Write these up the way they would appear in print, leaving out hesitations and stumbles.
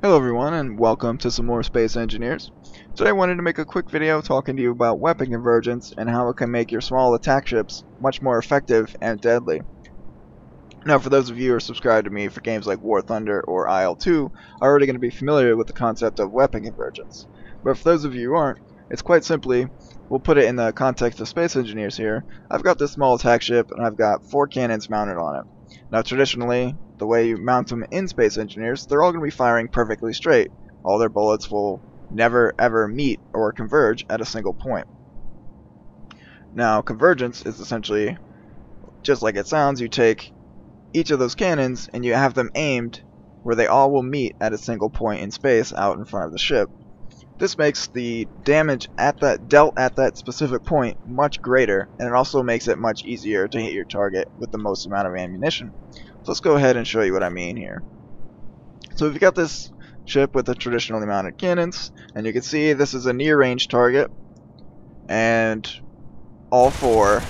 Hello everyone and welcome to some more Space Engineers. Today I wanted to make a quick video talking to you about weapon convergence and how it can make your small attack ships much more effective and deadly. Now for those of you who are subscribed to me for games like War Thunder or IL-2 are already going to be familiar with the concept of weapon convergence. But for those of you who aren't, it's quite simply, we'll put it in the context of Space Engineers here. I've got this small attack ship and I've got 4 cannons mounted on it. Now traditionally, the way you mount them in Space Engineers, they're all going to be firing perfectly straight. All their bullets will never ever meet or converge at a single point. Now convergence is essentially, just like it sounds, you take each of those cannons and you have them aimed where they all will meet at a single point in space out in front of the ship. This makes the damage dealt at that specific point much greater, and it also makes it much easier to hit your target with the most amount of ammunition. So let's go ahead and show you what I mean here. So we've got this ship with the traditionally mounted cannons, and you can see this is a near range target, and all 4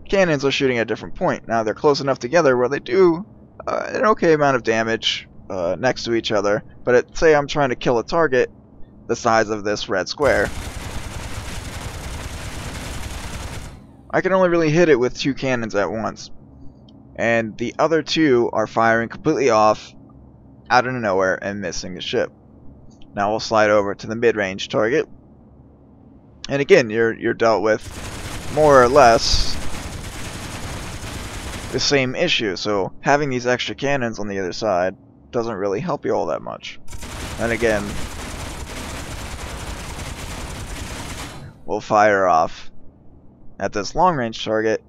cannons are shooting at a different point. Now they're close enough together where they do an okay amount of damage next to each other, but say I'm trying to kill a target the size of this red square, I can only really hit it with 2 cannons at once, and the other 2 are firing completely off out of nowhere and missing the ship. Now we'll slide over to the mid-range target, and again you're dealt with more or less the same issue. So having these extra cannons on the other side doesn't really help you all that much. And again, we'll fire off at this long-range target,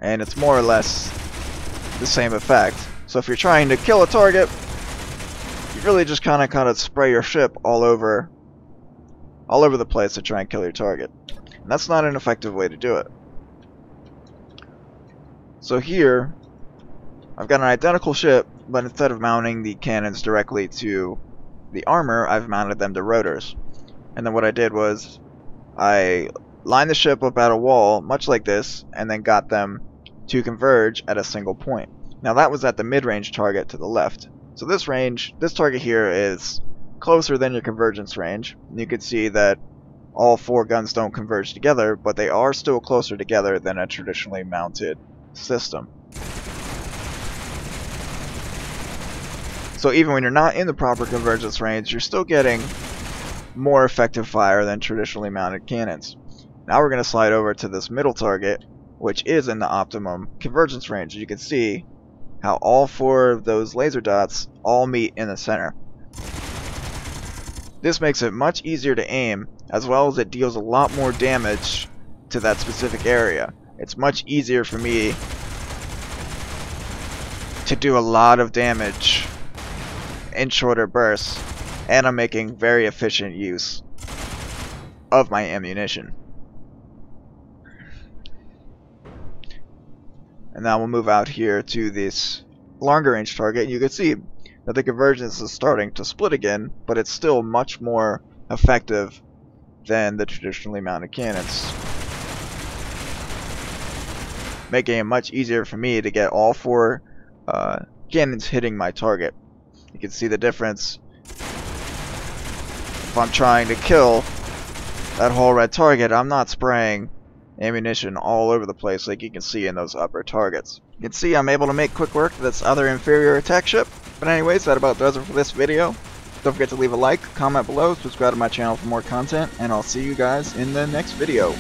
and it's more or less the same effect. So if you're trying to kill a target, you really just kind of spray your ship all over the place to try and kill your target. And that's not an effective way to do it. So here, I've got an identical ship, but instead of mounting the cannons directly to the armor, I've mounted them to rotors. And then what I did was, I lined the ship up at a wall, much like this, and then got them to converge at a single point. Now that was at the mid-range target to the left. So this target here is closer than your convergence range. You can see that all 4 guns don't converge together, but they are still closer together than a traditionally mounted system. So even when you're not in the proper convergence range, you're still getting more effective fire than traditionally mounted cannons. Now we're going to slide over to this middle target, which is in the optimum convergence range. You can see how all 4 of those laser dots all meet in the center. This makes it much easier to aim, as well as it deals a lot more damage to that specific area. It's much easier for me to do a lot of damage in shorter bursts, and I'm making very efficient use of my ammunition. And now we'll move out here to this longer range target. You can see that the convergence is starting to split again, but it's still much more effective than the traditionally mounted cannons, making it much easier for me to get all 4 cannons hitting my target. You can see the difference. If I'm trying to kill that whole red target, I'm not spraying ammunition all over the place like you can see in those upper targets. You can see I'm able to make quick work of this other inferior attack ship. But anyways, that about does it for this video. Don't forget to leave a like, comment below, subscribe to my channel for more content, and I'll see you guys in the next video.